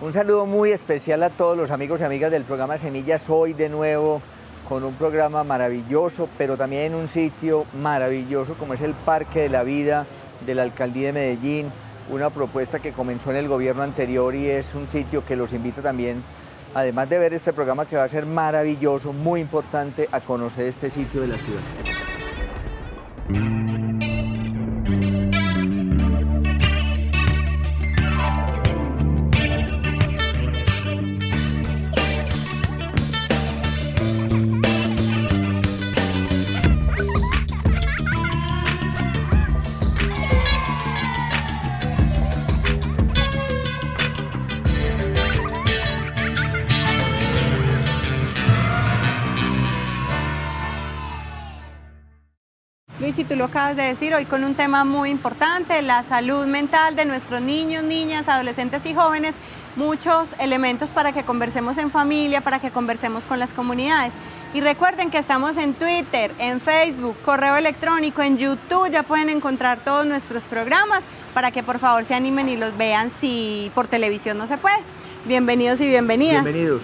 Un saludo muy especial a todos los amigos y amigas del programa Semillas. Hoy de nuevo con un programa maravilloso, pero también un sitio maravilloso como es el Parque de la Vida de la Alcaldía de Medellín, una propuesta que comenzó en el gobierno anterior y es un sitio que los invito también, además de ver este programa que va a ser maravilloso, muy importante, a conocer este sitio de la ciudad. Luis, y tú lo acabas de decir, hoy con un tema muy importante, la salud mental de nuestros niños, niñas, adolescentes y jóvenes, muchos elementos para que conversemos en familia, para que conversemos con las comunidades. Y recuerden que estamos en Twitter, en Facebook, correo electrónico, en YouTube, ya pueden encontrar todos nuestros programas para que por favor se animen y los vean si por televisión no se puede. Bienvenidos y bienvenidas. Bienvenidos.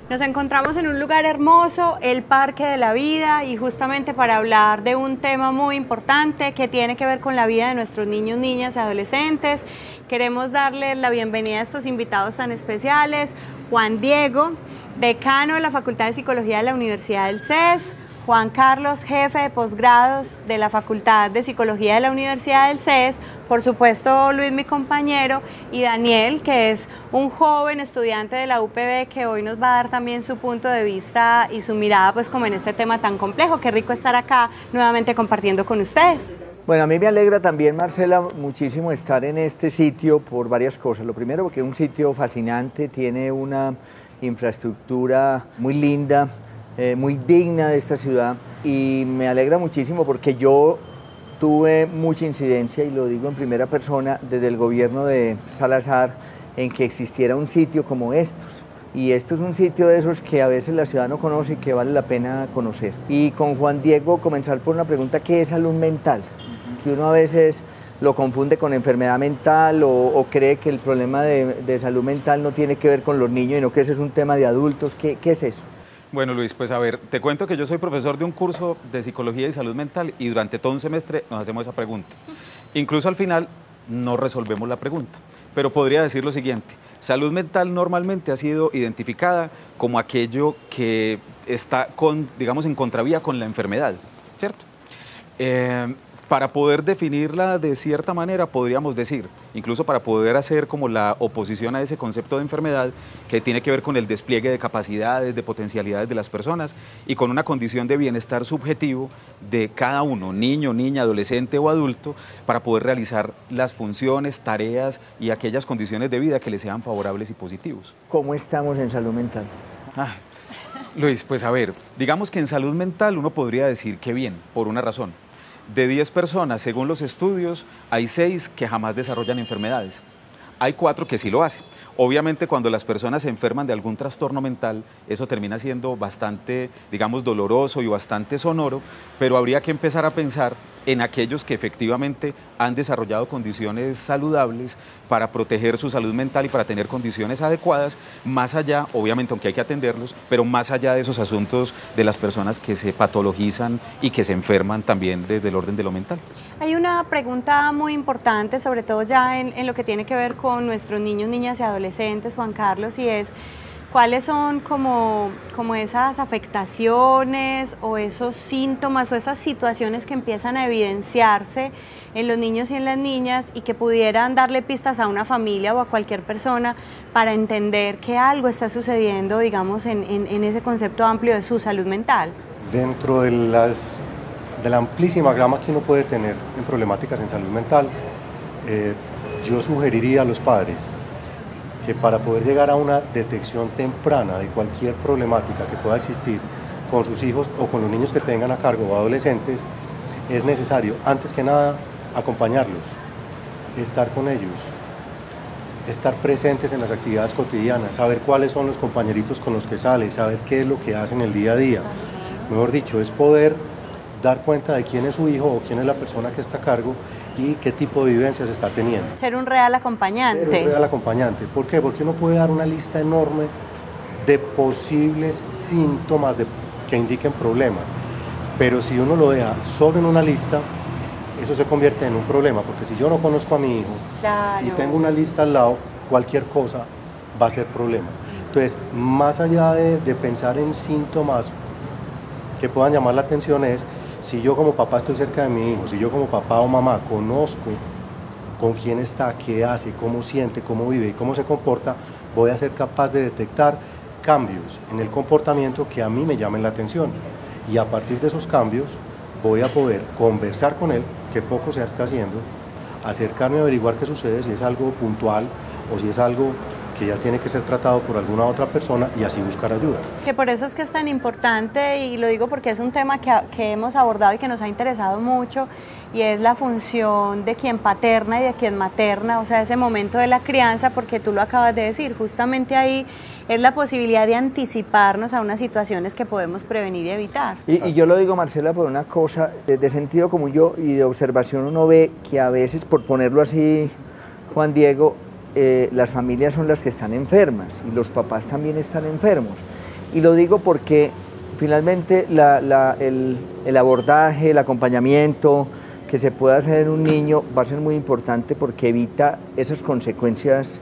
Nos encontramos en un lugar hermoso, el Parque de la Vida, y justamente para hablar de un tema muy importante que tiene que ver con la vida de nuestros niños, niñas y adolescentes, queremos darles la bienvenida a estos invitados tan especiales. Juan Diego, decano de la Facultad de Psicología de la Universidad del CES, Juan Carlos, jefe de posgrados de la Facultad de Psicología de la Universidad del CES, por supuesto Luis, mi compañero, y Daniel, que es un joven estudiante de la UPB que hoy nos va a dar también su punto de vista y su mirada pues como en este tema tan complejo. Qué rico estar acá nuevamente compartiendo con ustedes. Bueno, a mí me alegra también, Marcela, muchísimo estar en este sitio por varias cosas. Lo primero, porque es un sitio fascinante, tiene una infraestructura muy linda, muy digna de esta ciudad, y me alegra muchísimo porque yo tuve mucha incidencia, y lo digo en primera persona, desde el gobierno de Salazar, en que existiera un sitio como estos. Y esto es un sitio de esos que a veces la ciudad no conoce y que vale la pena conocer. Y con Juan Diego comenzar por una pregunta: ¿qué es salud mental? Que uno a veces lo confunde con enfermedad mental o cree que el problema de salud mental no tiene que ver con los niños, sino que ese es un tema de adultos. ¿Qué es eso? Bueno, Luis, pues a ver, te cuento que yo soy profesor de un curso de Psicología y Salud Mental y durante todo un semestre nos hacemos esa pregunta. Incluso al final no resolvemos la pregunta, pero podría decir lo siguiente: salud mental normalmente ha sido identificada como aquello que está digamos, en contravía con la enfermedad, ¿cierto? Para poder definirla de cierta manera, podríamos decir, incluso para poder hacer como la oposición a ese concepto de enfermedad, que tiene que ver con el despliegue de capacidades, de potencialidades de las personas y con una condición de bienestar subjetivo de cada uno, niño, niña, adolescente o adulto, para poder realizar las funciones, tareas y aquellas condiciones de vida que les sean favorables y positivos. ¿Cómo estamos en salud mental? Luis, pues a ver, digamos que en salud mental uno podría decir que bien, por una razón. De 10 personas, según los estudios, hay 6 que jamás desarrollan enfermedades. Hay 4 que sí lo hacen. Obviamente, cuando las personas se enferman de algún trastorno mental, eso termina siendo bastante, digamos, doloroso y bastante sonoro, pero habría que empezar a pensar en aquellos que efectivamente han desarrollado condiciones saludables para proteger su salud mental y para tener condiciones adecuadas, más allá, obviamente, aunque hay que atenderlos, pero más allá de esos asuntos de las personas que se patologizan y que se enferman también desde el orden de lo mental. Hay una pregunta muy importante, sobre todo ya en lo que tiene que ver con nuestros niños, niñas y adolescentes, Juan Carlos, y es: ¿cuáles son como esas afectaciones o esos síntomas o esas situaciones que empiezan a evidenciarse en los niños y en las niñas y que pudieran darle pistas a una familia o a cualquier persona para entender que algo está sucediendo, digamos, en ese concepto amplio de su salud mental? Dentro de la amplísima gama que uno puede tener en problemáticas en salud mental, yo sugeriría a los padres que para poder llegar a una detección temprana de cualquier problemática que pueda existir con sus hijos o con los niños que tengan a cargo o adolescentes, es necesario, antes que nada, acompañarlos, estar con ellos, estar presentes en las actividades cotidianas, saber cuáles son los compañeritos con los que sale, saber qué es lo que hacen el día a día. Mejor dicho, es poder dar cuenta de quién es su hijo o quién es la persona que está a cargo y qué tipo de vivencias está teniendo. Ser un real acompañante. Ser un real acompañante. ¿Por qué? Porque uno puede dar una lista enorme de posibles síntomas que indiquen problemas, pero si uno lo deja solo en una lista, eso se convierte en un problema, porque si yo no conozco a mi hijo y tengo una lista al lado, cualquier cosa va a ser problema. Entonces, más allá de pensar en síntomas que puedan llamar la atención, es si yo como papá estoy cerca de mi hijo, si yo como papá o mamá conozco con quién está, qué hace, cómo siente, cómo vive y cómo se comporta, voy a ser capaz de detectar cambios en el comportamiento que a mí me llamen la atención. Y a partir de esos cambios voy a poder conversar con él, que poco se está haciendo, acercarme a averiguar qué sucede, si es algo puntual o si es algo que ya tiene que ser tratado por alguna otra persona y así buscar ayuda. Que por eso es que es tan importante, y lo digo porque es un tema que hemos abordado y que nos ha interesado mucho, y es la función de quien paterna y de quien materna, o sea, ese momento de la crianza, porque tú lo acabas de decir, justamente ahí es la posibilidad de anticiparnos a unas situaciones que podemos prevenir y evitar. Y yo lo digo, Marcela, por una cosa de sentido común y de observación, uno ve que a veces, por ponerlo así, Juan Diego, las familias son las que están enfermas y los papás también están enfermos. Y lo digo porque finalmente el abordaje, el acompañamiento que se pueda hacer en un niño va a ser muy importante porque evita esas consecuencias,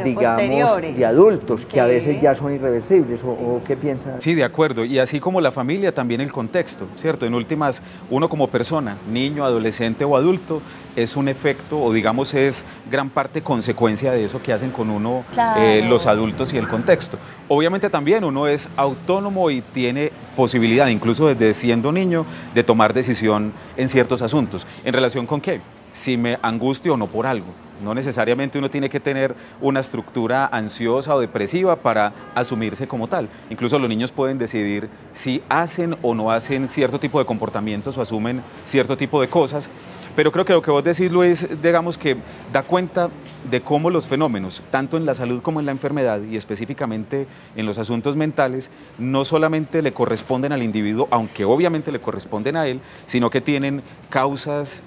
digamos, posteriores, de adultos, sí, que a veces ya son irreversibles. Sí. ¿O qué piensas? Sí, de acuerdo. Y así como la familia, también el contexto, ¿cierto? En últimas, uno como persona, niño, adolescente o adulto, es un efecto, o digamos es gran parte consecuencia de eso que hacen con uno, claro, los adultos y el contexto. Obviamente también uno es autónomo y tiene posibilidad, incluso desde siendo niño, de tomar decisión en ciertos asuntos. ¿En relación con qué? Si me angustio o no por algo. No necesariamente uno tiene que tener una estructura ansiosa o depresiva para asumirse como tal. Incluso los niños pueden decidir si hacen o no hacen cierto tipo de comportamientos o asumen cierto tipo de cosas. Pero creo que lo que vos decís, Luis, digamos que da cuenta de cómo los fenómenos, tanto en la salud como en la enfermedad, y específicamente en los asuntos mentales, no solamente le corresponden al individuo, aunque obviamente le corresponden a él, sino que tienen causas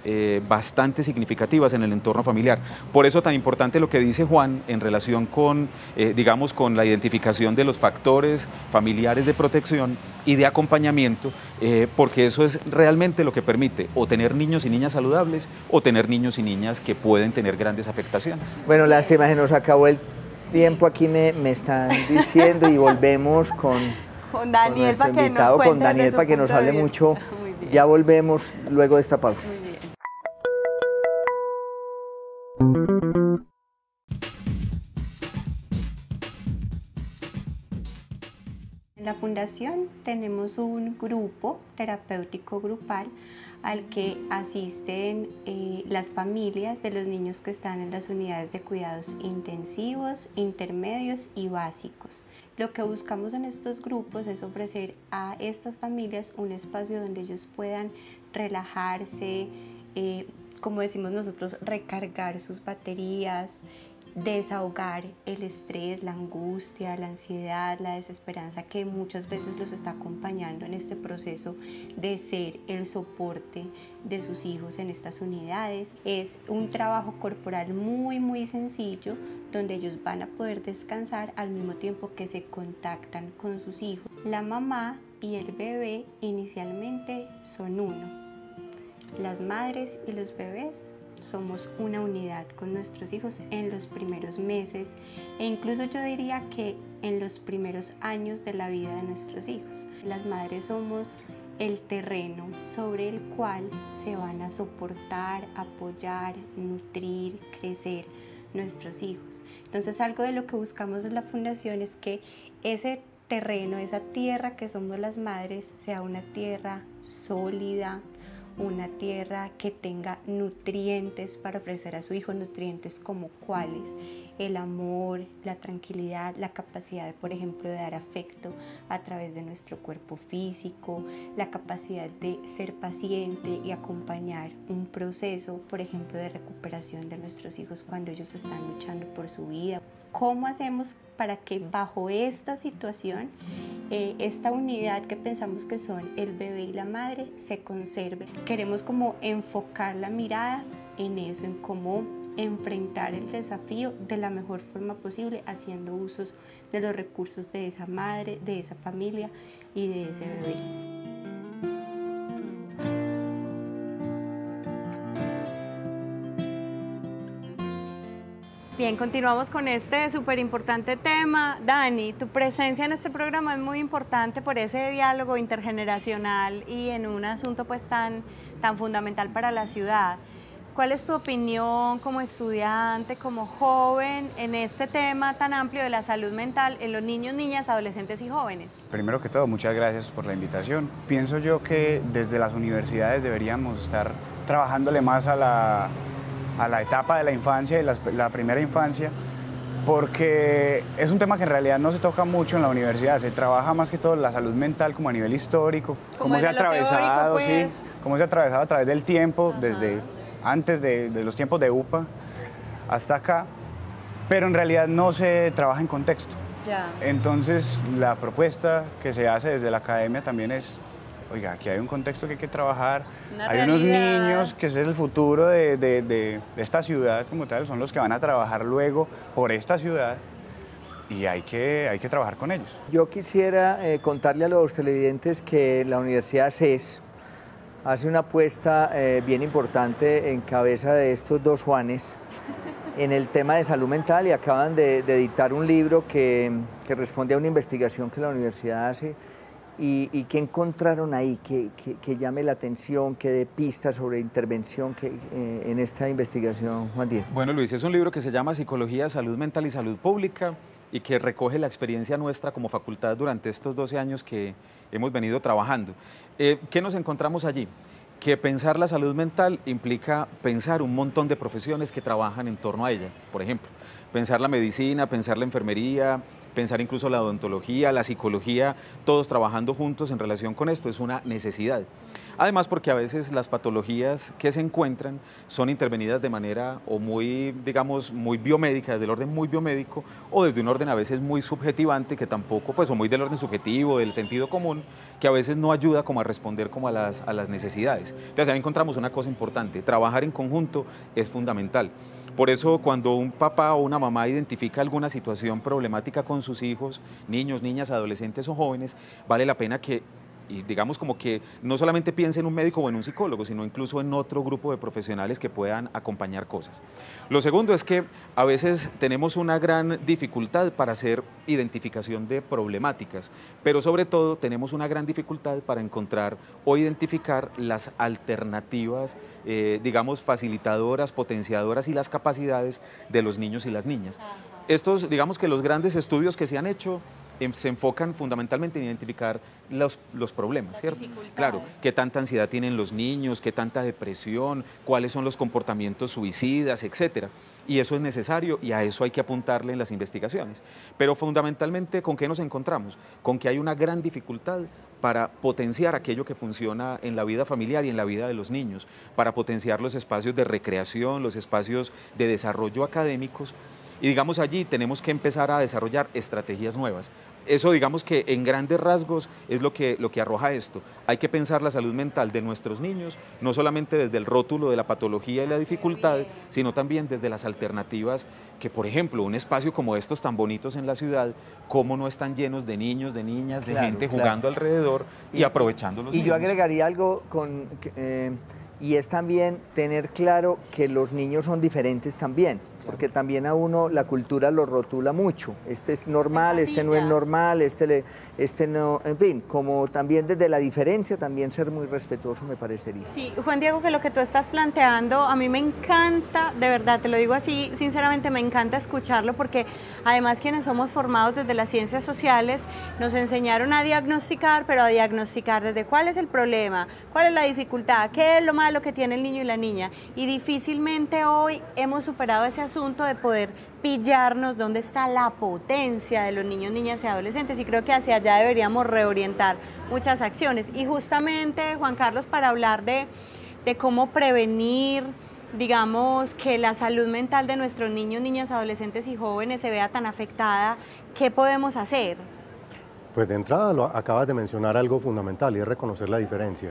bastante significativas en el entorno familiar. Por eso tan importante lo que dice Juan en relación con, digamos, con la identificación de los factores familiares de protección y de acompañamiento, porque eso es realmente lo que permite o tener niños y niñas saludables o tener niños y niñas que pueden tener grandes afectaciones. Bueno, lástima, se nos acabó el tiempo, aquí me están diciendo, y volvemos con Daniel para que nos cuente, con Daniel para que nos hable mucho. Ya volvemos luego de esta pausa. Muy bien. En la Fundación tenemos un grupo terapéutico grupal al que asisten las familias de los niños que están en las unidades de cuidados intensivos, intermedios y básicos. Lo que buscamos en estos grupos es ofrecer a estas familias un espacio donde ellos puedan relajarse, como decimos nosotros, recargar sus baterías, desahogar el estrés, la angustia, la ansiedad, la desesperanza que muchas veces los está acompañando en este proceso de ser el soporte de sus hijos en estas unidades. Es un trabajo corporal muy sencillo donde ellos van a poder descansar al mismo tiempo que se contactan con sus hijos. La mamá y el bebé inicialmente son uno. Las madres y los bebés somos una unidad con nuestros hijos en los primeros meses e incluso yo diría que en los primeros años de la vida de nuestros hijos. Las madres somos el terreno sobre el cual se van a soportar, apoyar, nutrir, crecer nuestros hijos. Entonces algo de lo que buscamos en la Fundación es que ese terreno, esa tierra que somos las madres, sea una tierra sólida, una tierra que tenga nutrientes para ofrecer a su hijo, nutrientes como cuáles: el amor, la tranquilidad, la capacidad de, por ejemplo, de dar afecto a través de nuestro cuerpo físico, la capacidad de ser paciente y acompañar un proceso, por ejemplo, de recuperación de nuestros hijos cuando ellos están luchando por su vida. ¿Cómo hacemos para que bajo esta situación, esta unidad que pensamos que son el bebé y la madre se conserve? Queremos como enfocar la mirada en eso, en cómo enfrentar el desafío de la mejor forma posible, haciendo usos de los recursos de esa madre, de esa familia y de ese bebé. Bien, continuamos con este súper importante tema. Dani, tu presencia en este programa es muy importante por ese diálogo intergeneracional y en un asunto pues tan fundamental para la ciudad. ¿Cuál es tu opinión como estudiante, como joven, en este tema tan amplio de la salud mental en los niños, niñas, adolescentes y jóvenes? Primero que todo, muchas gracias por la invitación. Pienso yo que desde las universidades deberíamos estar trabajándole más a la etapa de la infancia y la primera infancia, porque es un tema que en realidad no se toca mucho en la universidad. Se trabaja más que todo la salud mental como a nivel histórico, cómo se ha atravesado, pues. sí, cómo se ha atravesado a través del tiempo, desde antes de los tiempos de UPA hasta acá, pero en realidad no se trabaja en contexto. Ya. Entonces, la propuesta que se hace desde la academia también es, oiga, aquí hay un contexto que hay que trabajar, hay unos niños que es el futuro de esta ciudad como tal, son los que van a trabajar luego por esta ciudad y hay que trabajar con ellos. Yo quisiera contarle a los televidentes que la Universidad CES hace una apuesta bien importante en cabeza de estos dos Juanes en el tema de salud mental y acaban de editar un libro que responde a una investigación que la universidad hace y que encontraron ahí, que llame la atención, que dé pistas sobre intervención en esta investigación, Juan Diego. Bueno, Luis, es un libro que se llama Psicología, Salud Mental y Salud Pública y que recoge la experiencia nuestra como facultad durante estos 12 años que hemos venido trabajando. ¿Qué nos encontramos allí? Que pensar la salud mental implica pensar un montón de profesiones que trabajan en torno a ella. Por ejemplo, pensar la medicina, pensar la enfermería, pensar incluso la odontología, la psicología, todos trabajando juntos en relación con esto, es una necesidad. Además, porque a veces las patologías que se encuentran son intervenidas de manera o muy, digamos, muy biomédica, desde el orden muy biomédico, o desde un orden a veces muy subjetivante, que tampoco, pues, o muy del orden subjetivo, del sentido común, que a veces no ayuda como a responder como a las necesidades. Entonces, ahí encontramos una cosa importante, trabajar en conjunto es fundamental. Por eso, cuando un papá o una mamá identifica alguna situación problemática con sus hijos, niños, niñas, adolescentes o jóvenes, vale la pena que, y digamos como que no solamente piense en un médico o en un psicólogo, sino incluso en otro grupo de profesionales que puedan acompañar cosas. Lo segundo es que a veces tenemos una gran dificultad para hacer identificación de problemáticas, pero sobre todo tenemos una gran dificultad para encontrar o identificar las alternativas, digamos, facilitadoras, potenciadoras y las capacidades de los niños y las niñas. Estos, digamos que los grandes estudios que se han hecho se enfocan fundamentalmente en identificar los problemas, ¿cierto? Claro, qué tanta ansiedad tienen los niños, qué tanta depresión, cuáles son los comportamientos suicidas, etcétera. Y eso es necesario y a eso hay que apuntarle en las investigaciones. Pero fundamentalmente, ¿con qué nos encontramos? Con que hay una gran dificultad para potenciar aquello que funciona en la vida familiar y en la vida de los niños, para potenciar los espacios de recreación, los espacios de desarrollo académicos. Y digamos allí tenemos que empezar a desarrollar estrategias nuevas. Eso digamos que en grandes rasgos es lo que arroja esto. Hay que pensar la salud mental de nuestros niños, no solamente desde el rótulo de la patología y la dificultad, sino también desde las alternativas que, por ejemplo, un espacio como estos tan bonitos en la ciudad, cómo no están llenos de niños, de niñas, de gente jugando alrededor y aprovechando los niños. Yo agregaría algo y es también tener claro que los niños son diferentes también, porque también a uno la cultura lo rotula mucho. Este es normal, este no es normal, este no, en fin, como también desde la diferencia también ser muy respetuoso me parecería. Sí, Juan Diego, que lo que tú estás planteando a mí me encanta, de verdad, te lo digo así, sinceramente me encanta escucharlo porque además quienes somos formados desde las ciencias sociales nos enseñaron a diagnosticar, pero a diagnosticar desde cuál es el problema, cuál es la dificultad, qué es lo malo que tiene el niño y la niña, y difícilmente hoy hemos superado ese asunto de poder pillarnos dónde está la potencia de los niños, niñas y adolescentes, y creo que hacia allá deberíamos reorientar muchas acciones. Y justamente, Juan Carlos, para hablar de cómo prevenir, digamos, que la salud mental de nuestros niños, niñas, adolescentes y jóvenes se vea tan afectada, ¿qué podemos hacer? Pues de entrada acabas de mencionar algo fundamental y es reconocer la diferencia.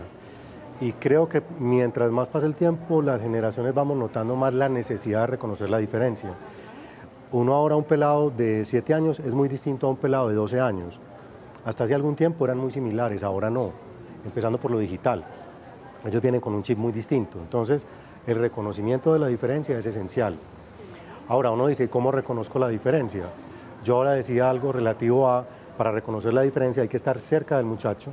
Y creo que mientras más pasa el tiempo, las generaciones vamos notando más la necesidad de reconocer la diferencia. Uno ahora, un pelado de 7 años es muy distinto a un pelado de 12 años. Hasta hace algún tiempo eran muy similares, ahora no, empezando por lo digital. Ellos vienen con un chip muy distinto, entonces el reconocimiento de la diferencia es esencial. Ahora uno dice, ¿cómo reconozco la diferencia? Yo ahora decía algo relativo a, para reconocer la diferencia hay que estar cerca del muchacho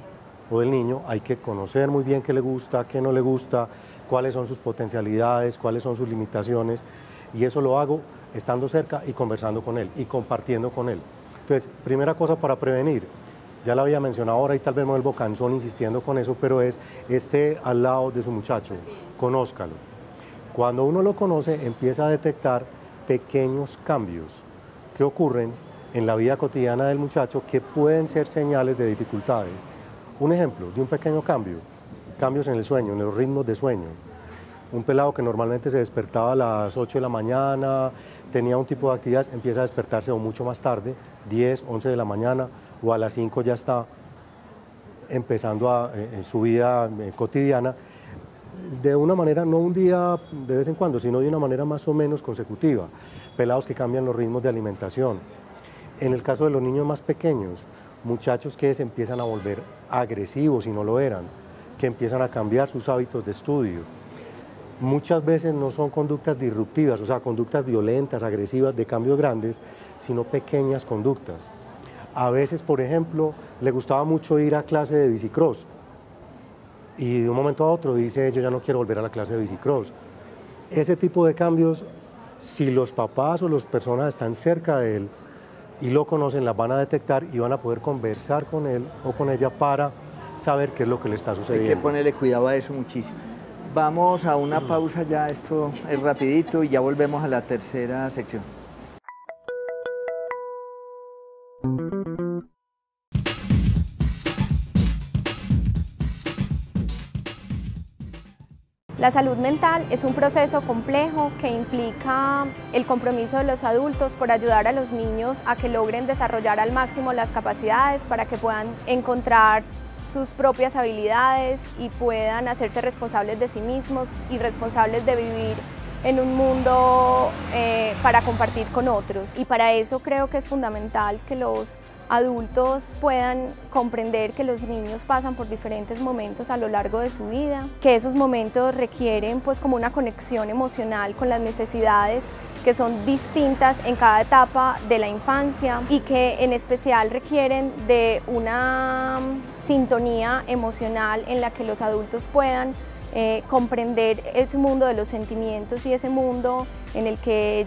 o del niño, hay que conocer muy bien qué le gusta, qué no le gusta, cuáles son sus potencialidades, cuáles son sus limitaciones, y eso lo hago estando cerca y conversando con él y compartiendo con él. Entonces, primera cosa para prevenir, ya la había mencionado ahora y tal vez me vuelvo cansón insistiendo con eso, pero es esté al lado de su muchacho, conózcalo. Cuando uno lo conoce, empieza a detectar pequeños cambios que ocurren en la vida cotidiana del muchacho que pueden ser señales de dificultades. Un ejemplo de un pequeño cambio, cambios en el sueño, en los ritmos de sueño. Un pelado que normalmente se despertaba a las 8 de la mañana, tenía un tipo de actividades, empieza a despertarse o mucho más tarde, 10, 11 de la mañana, o a las 5 ya está empezando su vida cotidiana, de una manera, no un día de vez en cuando, sino de una manera más o menos consecutiva. Pelados que cambian los ritmos de alimentación. En el caso de los niños más pequeños, muchachos que se empiezan a volver agresivos si no lo eran, que empiezan a cambiar sus hábitos de estudio. Muchas veces no son conductas disruptivas, o sea, conductas violentas, agresivas, de cambios grandes, sino pequeñas conductas. A veces, por ejemplo, le gustaba mucho ir a clase de bicicross y de un momento a otro dice, yo ya no quiero volver a la clase de bicicross. Ese tipo de cambios, si los papás o las personas están cerca de él y lo conocen, las van a detectar y van a poder conversar con él o con ella para saber qué es lo que le está sucediendo. Hay que ponerle cuidado a eso muchísimo. Vamos a una pausa ya, esto es rapidito y ya volvemos a la tercera sección. La salud mental es un proceso complejo que implica el compromiso de los adultos por ayudar a los niños a que logren desarrollar al máximo las capacidades para que puedan encontrar sus propias habilidades y puedan hacerse responsables de sí mismos y responsables de vivir en un mundo para compartir con otros. Y para eso creo que es fundamental que los adultos puedan comprender que los niños pasan por diferentes momentos a lo largo de su vida, que esos momentos requieren pues como una conexión emocional con las necesidades que son distintas en cada etapa de la infancia y que en especial requieren de una sintonía emocional en la que los adultos puedan comprender ese mundo de los sentimientos y ese mundo en el que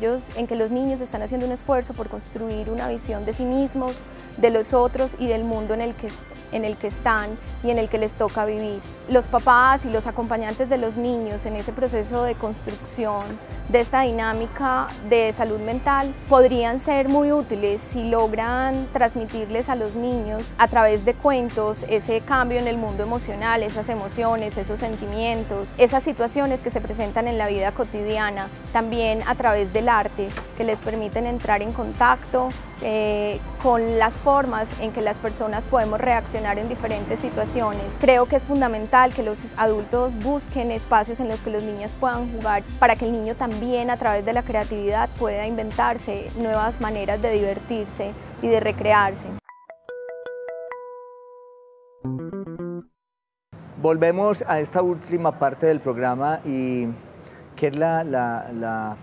los niños están haciendo un esfuerzo por construir una visión de sí mismos, de los otros y del mundo en el que están y en el que les toca vivir. Los papás y los acompañantes de los niños en ese proceso de construcción de esta dinámica de salud mental podrían ser muy útiles si logran transmitirles a los niños a través de cuentos ese cambio en el mundo emocional, esas emociones, esos sentimientos, esas situaciones que se presentan en la vida cotidiana, también a través del arte, que les permiten entrar en contacto con las formas en que las personas podemos reaccionar en diferentes situaciones. Creo que es fundamental que los adultos busquen espacios en los que los niños puedan jugar para que el niño también a través de la creatividad pueda inventarse nuevas maneras de divertirse y de recrearse. Volvemos a esta última parte del programa y que es la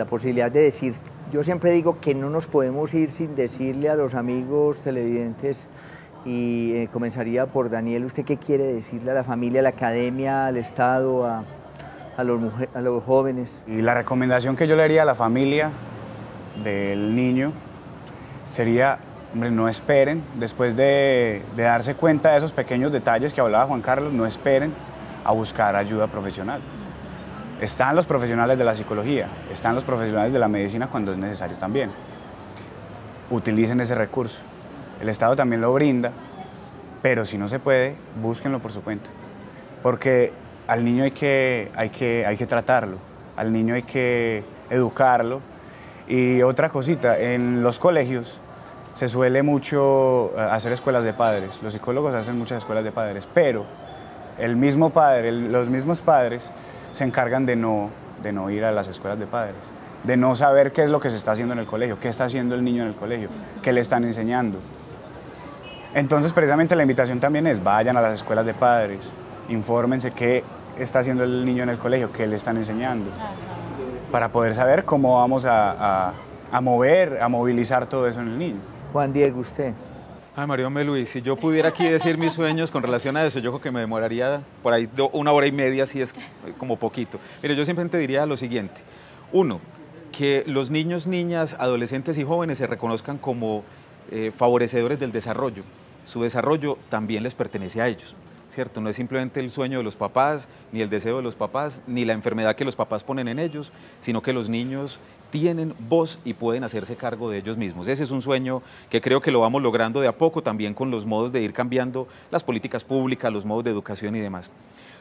posibilidad de decir, yo siempre digo que no nos podemos ir sin decirle a los amigos televidentes y comenzaría por Daniel, ¿usted qué quiere decirle a la familia, a la academia, al Estado, a los jóvenes? Y la recomendación que yo le haría a la familia del niño sería, hombre, no esperen, después de darse cuenta de esos pequeños detalles que hablaba Juan Carlos, no esperen a buscar ayuda profesional. Están los profesionales de la psicología, están los profesionales de la medicina cuando es necesario también. Utilicen ese recurso. El Estado también lo brinda, pero si no se puede, búsquenlo por su cuenta. Porque al niño hay que tratarlo, al niño hay que educarlo. Y otra cosita, en los colegios se suele mucho hacer escuelas de padres. Los psicólogos hacen muchas escuelas de padres, pero el mismo padre, los mismos padres se encargan de no ir a las escuelas de padres, de no saber qué es lo que se está haciendo en el colegio, qué está haciendo el niño en el colegio, qué le están enseñando. Entonces, precisamente la invitación también es, vayan a las escuelas de padres, infórmense qué está haciendo el niño en el colegio, qué le están enseñando, para poder saber cómo vamos a movilizar todo eso en el niño. Juan Diego, usted. Ay, María Luis, si yo pudiera aquí decir mis sueños con relación a eso, yo creo que me demoraría por ahí 1 hora y media, si es como poquito. Mire, yo simplemente diría lo siguiente. Uno, que los niños, niñas, adolescentes y jóvenes se reconozcan como favorecedores del desarrollo. Su desarrollo también les pertenece a ellos, ¿cierto? No es simplemente el sueño de los papás, ni el deseo de los papás, ni la enfermedad que los papás ponen en ellos, sino que los niños tienen voz y pueden hacerse cargo de ellos mismos. Ese es un sueño que creo que lo vamos logrando de a poco, también con los modos de ir cambiando las políticas públicas, los modos de educación y demás.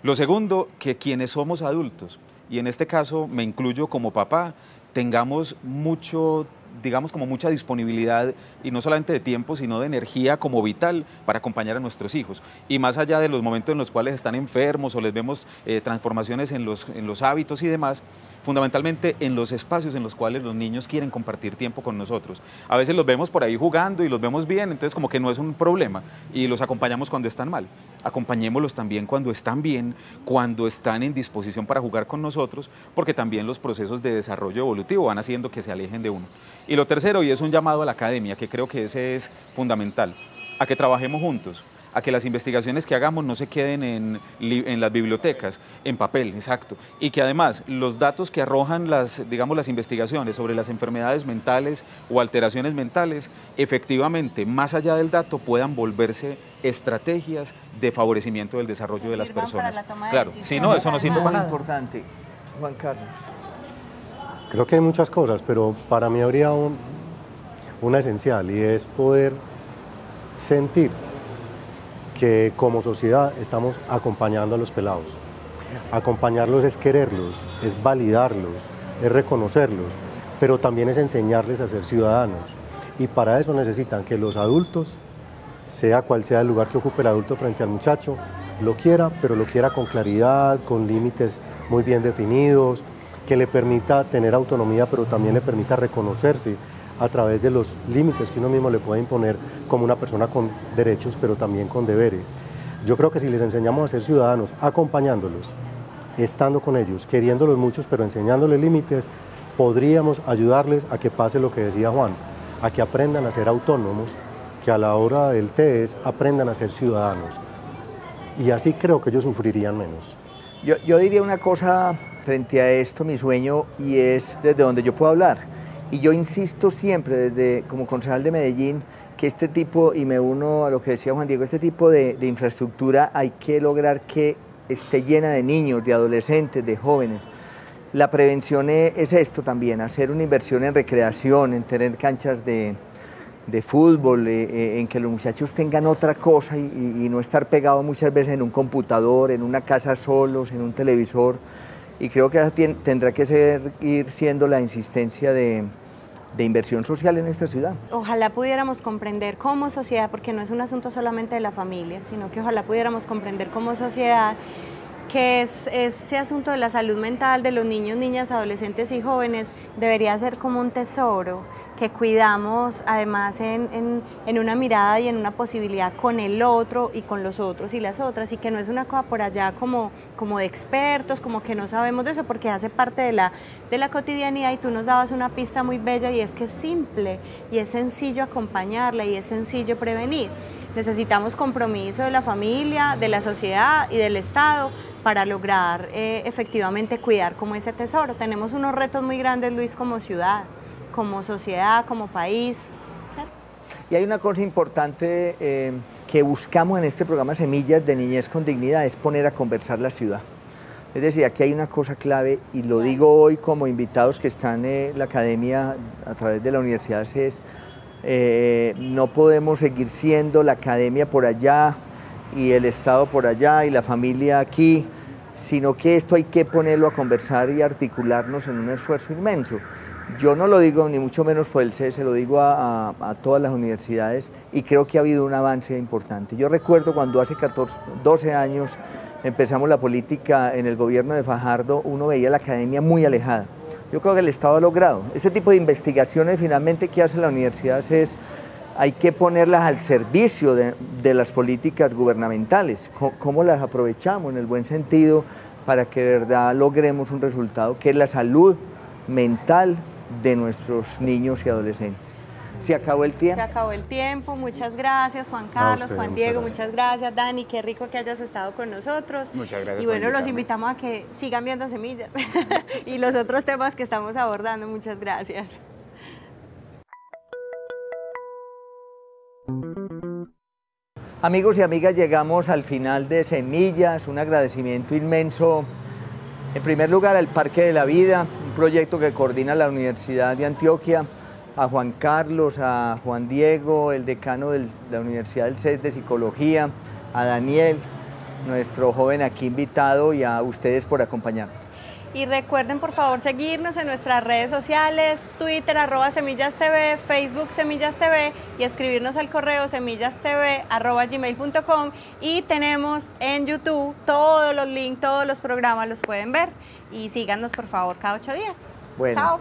Lo segundo, que quienes somos adultos, y en este caso me incluyo como papá, tengamos mucha disponibilidad, y no solamente de tiempo, sino de energía como vital para acompañar a nuestros hijos. Y más allá de los momentos en los cuales están enfermos o les vemos transformaciones en los hábitos y demás, fundamentalmente en los espacios en los cuales los niños quieren compartir tiempo con nosotros. A veces los vemos por ahí jugando y los vemos bien, entonces como que no es un problema, y los acompañamos cuando están mal. Acompañémoslos también cuando están bien, cuando están en disposición para jugar con nosotros, porque también los procesos de desarrollo evolutivo van haciendo que se alejen de uno. Y lo tercero, y es un llamado a la academia, que creo que ese es fundamental, a que trabajemos juntos, a que las investigaciones que hagamos no se queden en las bibliotecas, en papel, exacto, y que además los datos que arrojan las investigaciones sobre las enfermedades mentales o alteraciones mentales, efectivamente, más allá del dato, puedan volverse estrategias de favorecimiento del desarrollo de las personas. Claro, si no, eso no sirve para nada. Importante, Juan Carlos. Creo que hay muchas cosas, pero para mí habría una esencial, y es poder sentir que como sociedad estamos acompañando a los pelados. Acompañarlos es quererlos, es validarlos, es reconocerlos, pero también es enseñarles a ser ciudadanos. Y para eso necesitan que los adultos, sea cual sea el lugar que ocupe el adulto frente al muchacho, lo quiera, pero lo quiera con claridad, con límites muy bien definidos, que le permita tener autonomía, pero también le permita reconocerse a través de los límites que uno mismo le puede imponer como una persona con derechos, pero también con deberes. Yo creo que si les enseñamos a ser ciudadanos, acompañándolos, estando con ellos, queriéndolos muchos, pero enseñándoles límites, podríamos ayudarles a que pase lo que decía Juan, a que aprendan a ser autónomos, que a la hora del test aprendan a ser ciudadanos. Y así creo que ellos sufrirían menos. Yo diría una cosa frente a esto, mi sueño, y es desde donde yo puedo hablar. Y yo insisto siempre, como concejal de Medellín, que este tipo, y me uno a lo que decía Juan Diego, este tipo de infraestructura hay que lograr que esté llena de niños, de adolescentes, de jóvenes. La prevención es esto también, hacer una inversión en recreación, en tener canchas de fútbol, en que los muchachos tengan otra cosa y no estar pegados muchas veces en un computador, en una casa solos, en un televisor. Y creo que tendrá que ir siendo la insistencia de inversión social en esta ciudad. Ojalá pudiéramos comprender como sociedad, porque no es un asunto solamente de la familia, sino que ojalá pudiéramos comprender como sociedad que ese asunto de la salud mental de los niños, niñas, adolescentes y jóvenes debería ser como un tesoro que cuidamos además en una mirada y en una posibilidad con el otro y con los otros y las otras, y que no es una cosa por allá como de expertos, como que no sabemos de eso, porque hace parte de la cotidianidad. Y tú nos dabas una pista muy bella, y es que es simple y es sencillo acompañarla y es sencillo prevenir. Necesitamos compromiso de la familia, de la sociedad y del Estado para lograr efectivamente cuidar como ese tesoro. Tenemos unos retos muy grandes, Luis, como ciudad, como sociedad, como país. ¿Cierto? Y hay una cosa importante que buscamos en este programa Semillas de Niñez con Dignidad, es poner a conversar la ciudad. Es decir, aquí hay una cosa clave, y lo digo hoy como invitados que están en la academia a través de la Universidad CES, no podemos seguir siendo la academia por allá y el Estado por allá y la familia aquí, sino que esto hay que ponerlo a conversar y articularnos en un esfuerzo inmenso. Yo no lo digo ni mucho menos por el CES, se lo digo a todas las universidades, y creo que ha habido un avance importante. Yo recuerdo cuando hace 12 años empezamos la política en el gobierno de Fajardo, uno veía la academia muy alejada. Yo creo que el Estado ha logrado. Este tipo de investigaciones finalmente que hace la universidad hay que ponerlas al servicio de las políticas gubernamentales. ¿Cómo las aprovechamos en el buen sentido para que de verdad logremos un resultado que es la salud mental de nuestros niños y adolescentes? ¿Se acabó el tiempo? Se acabó el tiempo. Muchas gracias, Juan Carlos, usted, Juan Diego, muchas gracias. Dani, qué rico que hayas estado con nosotros. Muchas gracias Y por bueno, los invitarme. invitamos a que sigan viendo Semillas y los otros temas que estamos abordando. Muchas gracias. Amigos y amigas, llegamos al final de Semillas, un agradecimiento inmenso, en primer lugar al Parque de la Vida, un proyecto que coordina la Universidad de Antioquia, a Juan Carlos, a Juan Diego, el decano de la Universidad del CES de Psicología, a Daniel, nuestro joven aquí invitado, y a ustedes por acompañarnos. Y recuerden por favor seguirnos en nuestras redes sociales, Twitter @SemillasTV, Facebook Semillas TV y escribirnos al correo semillastv@gmail.com, y tenemos en YouTube todos los links, todos los programas los pueden ver, y síganos por favor cada 8 días. Bueno. Chao.